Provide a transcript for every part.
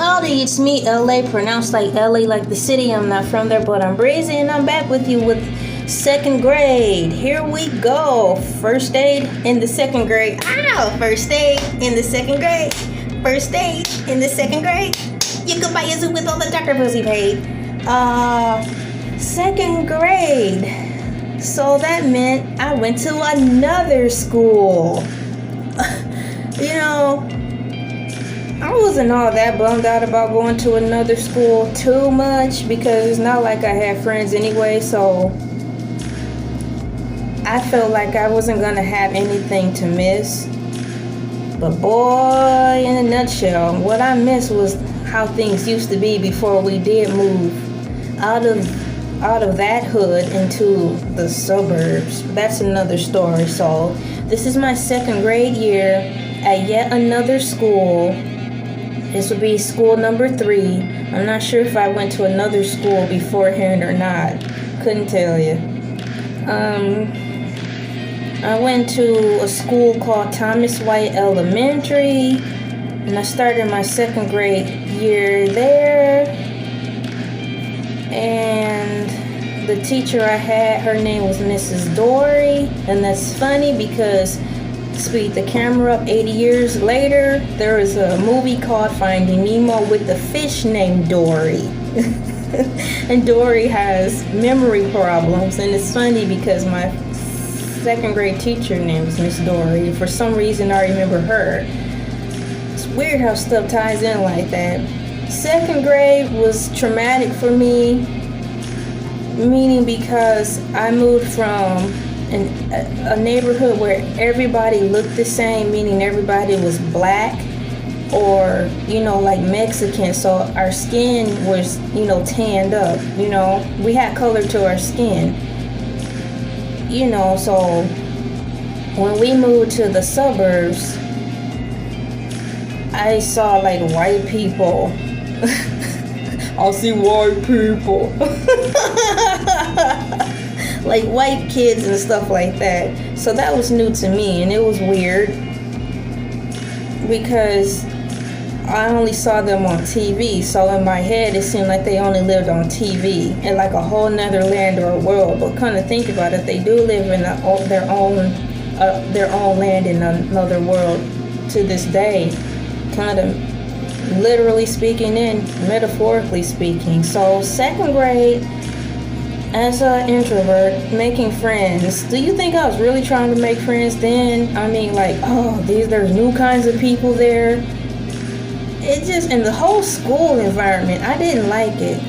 Howdy, it's me, Elay, pronounced like LA, like the city. I'm not from there, but I'm brazen, and I'm back with you with second grade. Here we go. First aid in the second grade. Ow! First aid in the second grade. First aid in the second grade. You can buy a zoo with all the Dr. Pussy paid. Second grade. So that meant I went to another school. I wasn't all that bummed out about going to another school too much because it's not like I had friends anyway, so I felt like I wasn't going to have anything to miss. But boy, in a nutshell, what I missed was how things used to be before we did move out of that hood into the suburbs. That's another story. So this is my second grade year at yet another school. This will be school number 3. I'm not sure if I went to another school beforehand or not. Couldn't tell you. I went to a school called Thomas White Elementary, and I started my second grade year there. And the teacher I had, her name was Mrs. Dory, and that's funny because speed the camera up 80 years later, there is a movie called Finding Nemo with the fish named Dory. And Dory has memory problems, and it's funny because my second grade teacher name was Miss Dory. For some reason I remember her. It's weird how stuff ties in like that. Second grade was traumatic for me, meaning because I moved from a neighborhood where everybody looked the same, meaning everybody was black or, like Mexican. So our skin was, tanned up, we had color to our skin, so when we moved to the suburbs, I saw like white people. I'll see white people. Like white kids and stuff like that. So that was new to me, and it was weird because I only saw them on TV. So in my head, it seemed like they only lived on TV in like a whole nother land or world. But kind of think about it, they do live in their own land in another world to this day. Kind of literally speaking and metaphorically speaking. So second grade, as an introvert, making friends. Do you think I was really trying to make friends then? I mean, like, there's new kinds of people there. It just, and the whole school environment, I didn't like it.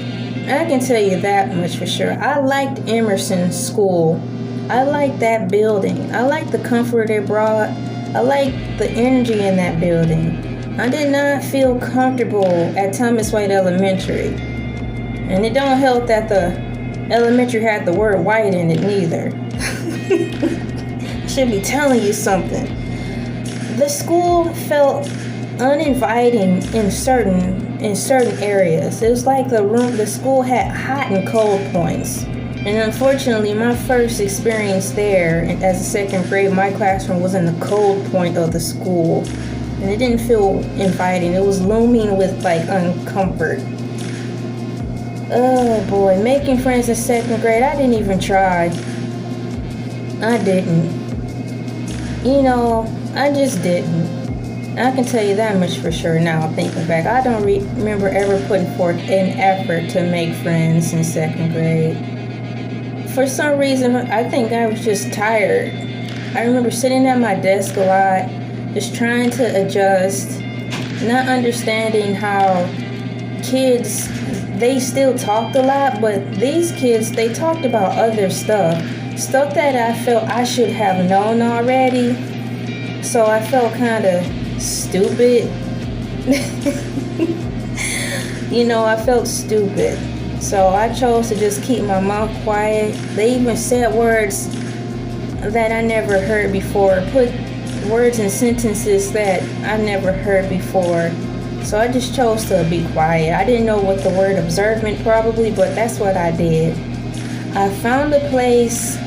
I can tell you that much for sure. I liked Emerson's school. I liked that building. I liked the comfort it brought. I liked the energy in that building. I did not feel comfortable at Thomas White Elementary. And it don't help that the elementary had the word white in it neither. I should be telling you something. The school felt uninviting in certain areas. It was like the school had hot and cold points. And unfortunately, my first experience there as a second grade, my classroom was in the cold point of the school. And it didn't feel inviting. It was looming with like uncomfort. Oh boy, making friends in second grade, I didn't even try. I didn't. I just didn't. I can tell you that much for sure now, thinking back. I don't remember ever putting forth an effort to make friends in second grade. For some reason, I think I was just tired. I remember sitting at my desk a lot, just trying to adjust, not understanding how kids, they still talked a lot, but these kids, they talked about other stuff that I felt I should have known already. So I felt kind of stupid. I felt stupid. So I chose to just keep my mouth quiet. They even said words that I never heard before, put words in sentences that I never heard before. So I just chose to be quiet. I didn't know what the word observant probably, but that's what I did. I found a place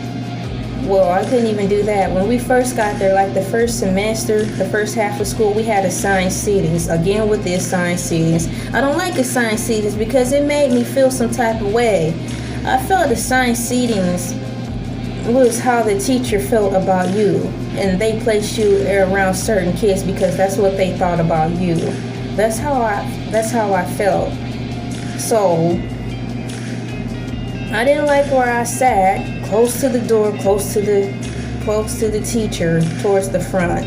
Well, I couldn't even do that. When we first got there, like the first semester, the first half of school, we had assigned seatings. Again, with the assigned seatings. I don't like assigned seatings because it made me feel some type of way. I felt assigned seatings was how the teacher felt about you. And they placed you around certain kids because that's what they thought about you. That's how I felt. So I didn't like where I sat, close to the door, close to the teacher, towards the front.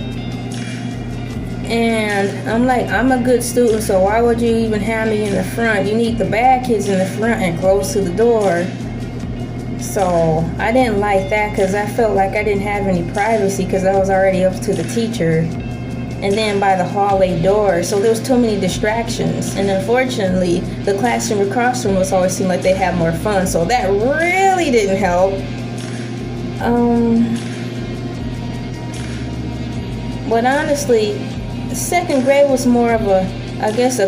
And I'm like, I'm a good student, so why would you even have me in the front? You need the bad kids in the front and close to the door. So I didn't like that because I felt like I didn't have any privacy because I was already up to the teacher. And then by the hallway door, so there was too many distractions. And unfortunately, the classroom across from us always seemed like they had more fun, so that really didn't help. But honestly, second grade was more of a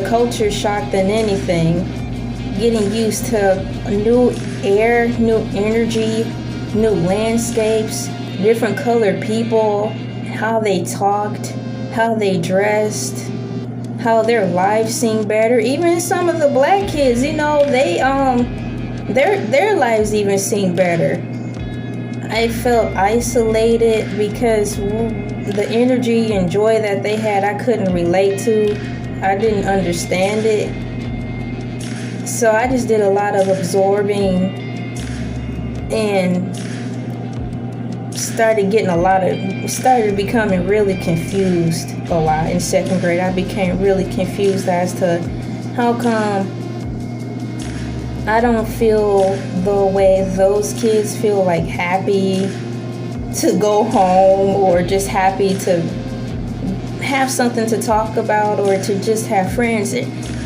culture shock than anything. Getting used to new air, new energy, new landscapes, different colored people, how they talked, how they dressed, how their lives seemed better. Even some of the black kids, they their lives even seemed better. I felt isolated because the energy and joy that they had, I couldn't relate to. I didn't understand it. So I just did a lot of absorbing and started becoming really confused a lot in second grade. I became really confused as to how come I don't feel the way those kids feel, like happy to go home or just happy to have something to talk about or to just have friends.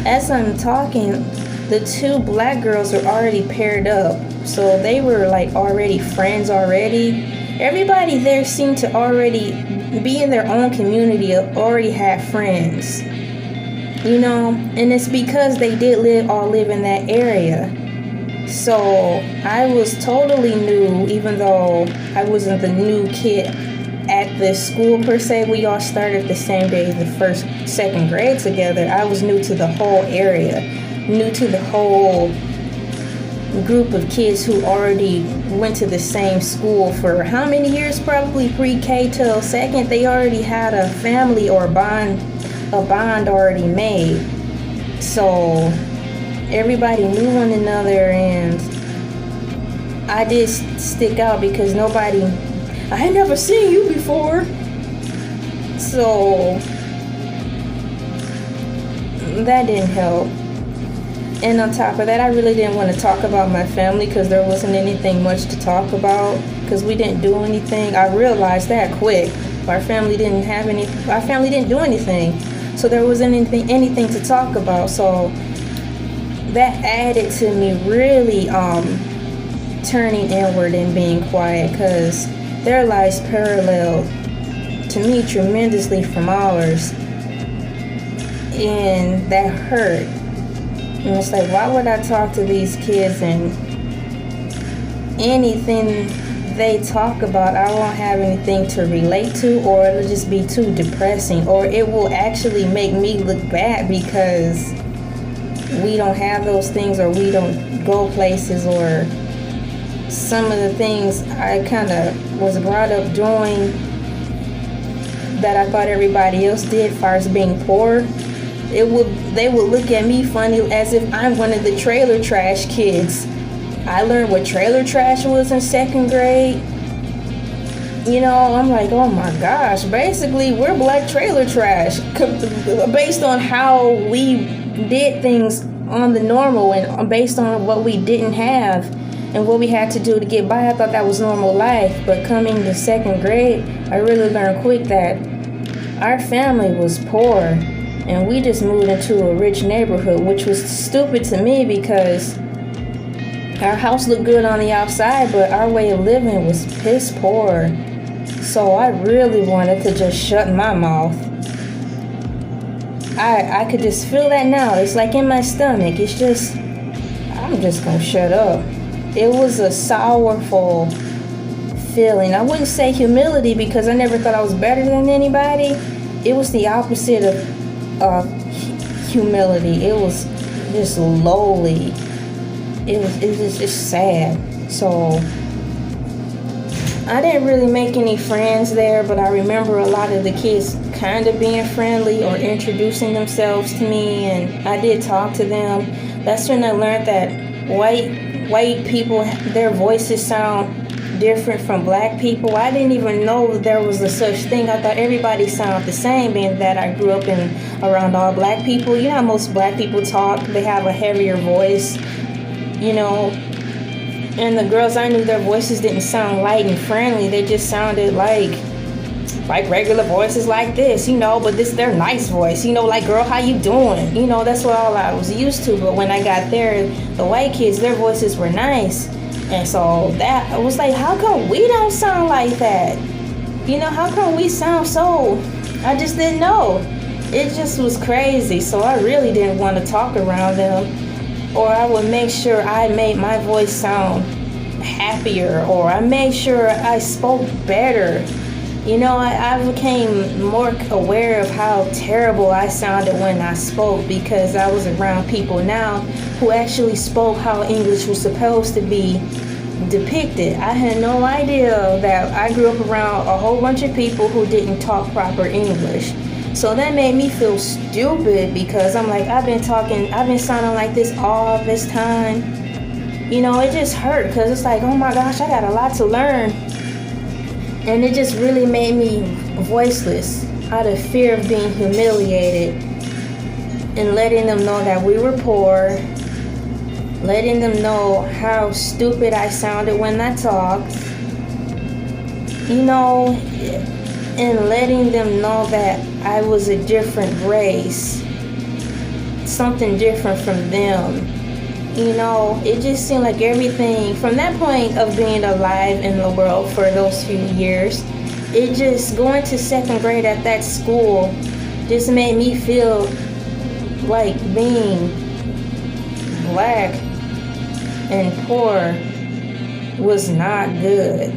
As I'm talking, the two black girls are already paired up, so they were like already friends already. Everybody there seemed to already be in their own community, already have friends, and it's because they did all live in that area. So I was totally new, even though I wasn't the new kid at this school per se. We all started the same day, the second grade together. I was new to the whole area, new to the whole group of kids who already went to the same school for how many years? Probably pre-K till second. They already had a family or a bond already made. So everybody knew one another, and I did stick out because I had never seen you before. So that didn't help. And on top of that, I really didn't want to talk about my family because there wasn't anything much to talk about because we didn't do anything. I realized that quick. Our family didn't do anything. So there wasn't anything to talk about. So that added to me really turning inward and being quiet because their lives paralleled to me tremendously from ours. And that hurt. And it's like, why would I talk to these kids and anything they talk about, I won't have anything to relate to, or it'll just be too depressing, or it will actually make me look bad because we don't have those things, or we don't go places, or some of the things I kind of was brought up doing that I thought everybody else did as far as being poor. They would look at me funny as if I'm one of the trailer trash kids. I learned what trailer trash was in second grade. I'm like, oh my gosh, basically we're black trailer trash based on how we did things on the normal and based on what we didn't have and what we had to do to get by. I thought that was normal life, but coming to second grade, I really learned quick that our family was poor. And we just moved into a rich neighborhood, which was stupid to me because our house looked good on the outside, but our way of living was piss poor. So I really wanted to just shut my mouth. I could just feel that now. It's like in my stomach. I'm just gonna shut up. It was a sorrowful feeling. I wouldn't say humility because I never thought I was better than anybody. It was the opposite of humility. It was just lowly. It was just sad. So I didn't really make any friends there, but I remember a lot of the kids kind of being friendly or introducing themselves to me, and I did talk to them. That's when I learned that white people, their voices sound different from black people. I didn't even know there was a such thing. I thought everybody sounded the same, being that I grew up around all black people. You know how most black people talk? They have a heavier voice, you know. And the girls I knew, their voices didn't sound light and friendly. They just sounded like regular voices like this, you know, but this their nice voice, you know, like, girl, how you doing? You know, that's what all I was used to. But when I got there, the white kids, their voices were nice. And so that I was like, how come we don't sound like that? You know, how come we sound so? I just didn't know. It just was crazy. So I really didn't want to talk around them. Or I would make sure I made my voice sound happier, or I made sure I spoke better. You know, I became more aware of how terrible I sounded when I spoke, because I was around people now who actually spoke how English was supposed to be depicted. I had no idea that I grew up around a whole bunch of people who didn't talk proper English. So that made me feel stupid, because I'm like, I've been sounding like this all this time. You know, it just hurt, because it's like, oh my gosh, I got a lot to learn. And it just really made me voiceless out of fear of being humiliated, and letting them know that we were poor, letting them know how stupid I sounded when I talked, you know, and letting them know that I was a different race, something different from them. You know, it just seemed like everything, from that point of being alive in the world for those few years, it just, going to second grade at that school just made me feel like being black and poor was not good.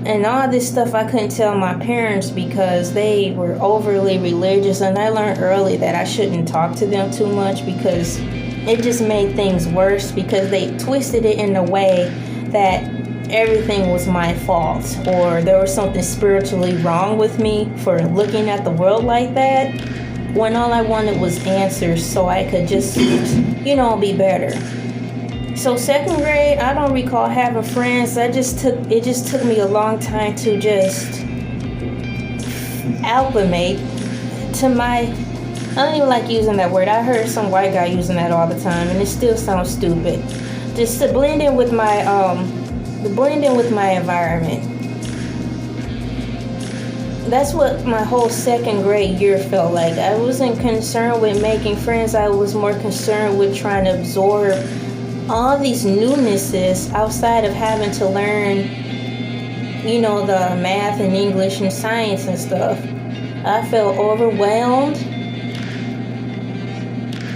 And all this stuff I couldn't tell my parents because they were overly religious, and I learned early that I shouldn't talk to them too much, because it just made things worse, because they twisted it in a way that everything was my fault, or there was something spiritually wrong with me for looking at the world like that, when all I wanted was answers so I could just, you know, be better. So second grade, I don't recall having friends. It just took me a long time to just acclimate to my, I don't even like using that word. I heard some white guy using that all the time, and it still sounds stupid. Just to blend in with my environment. That's what my whole second grade year felt like. I wasn't concerned with making friends. I was more concerned with trying to absorb all these newnesses outside of having to learn, you know, the math and English and science and stuff. I felt overwhelmed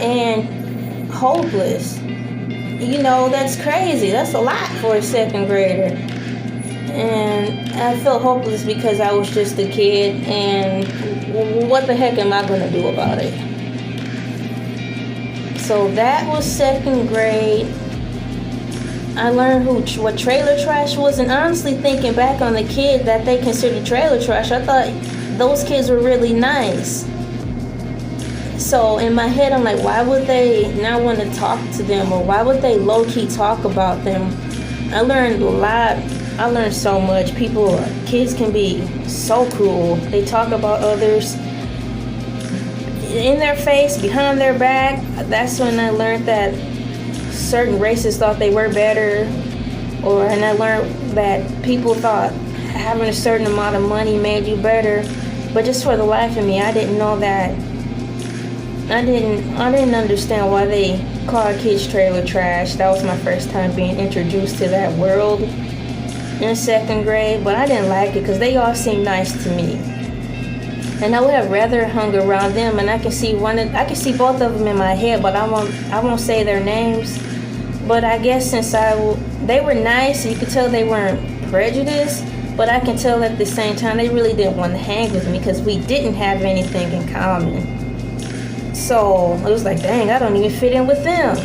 and hopeless. You know, that's crazy. That's a lot for a second grader. And I felt hopeless because I was just a kid, and what the heck am I going to do about it? So that was second grade. I learned what trailer trash was, and honestly, thinking back on the kid that they considered trailer trash, I thought those kids were really nice. So in my head, I'm like, why would they not want to talk to them, or why would they low-key talk about them? I learned a lot. I learned so much. Kids can be so cruel. They talk about others in their face, behind their back. That's when I learned that certain races thought they were better, and I learned that people thought having a certain amount of money made you better. But just for the life of me, I didn't know that. I didn't understand why they called kids trailer trash. That was my first time being introduced to that world in second grade, but I didn't like it because they all seemed nice to me. And I would have rather hung around them, and I can see both of them in my head, but I won't say their names. But I guess since they were nice, you could tell they weren't prejudice, but I can tell at the same time they really didn't want to hang with me because we didn't have anything in common. So it was like, dang, I don't even fit in with them.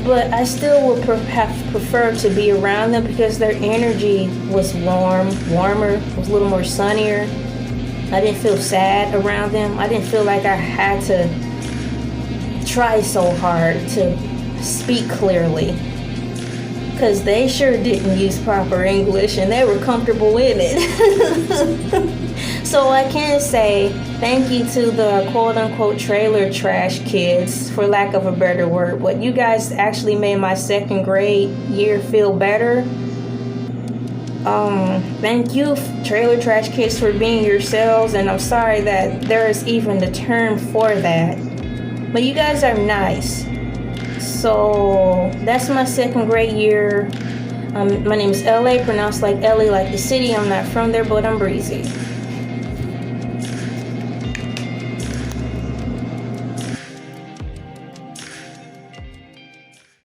But I still would have preferred to be around them because their energy was warmer, was a little more sunnier. I didn't feel sad around them. I didn't feel like I had to try so hard to speak clearly, because they sure didn't use proper English and they were comfortable in it. So I can say thank you to the quote-unquote trailer trash kids, for lack of a better word. But you guys actually made my second grade year feel better. Thank you, trailer trash kids, for being yourselves. And I'm sorry that there is even the term for that. But you guys are nice. So that's my second grade year. My name is Elay, pronounced like Ellie, like the city. I'm not from there, but I'm breezy.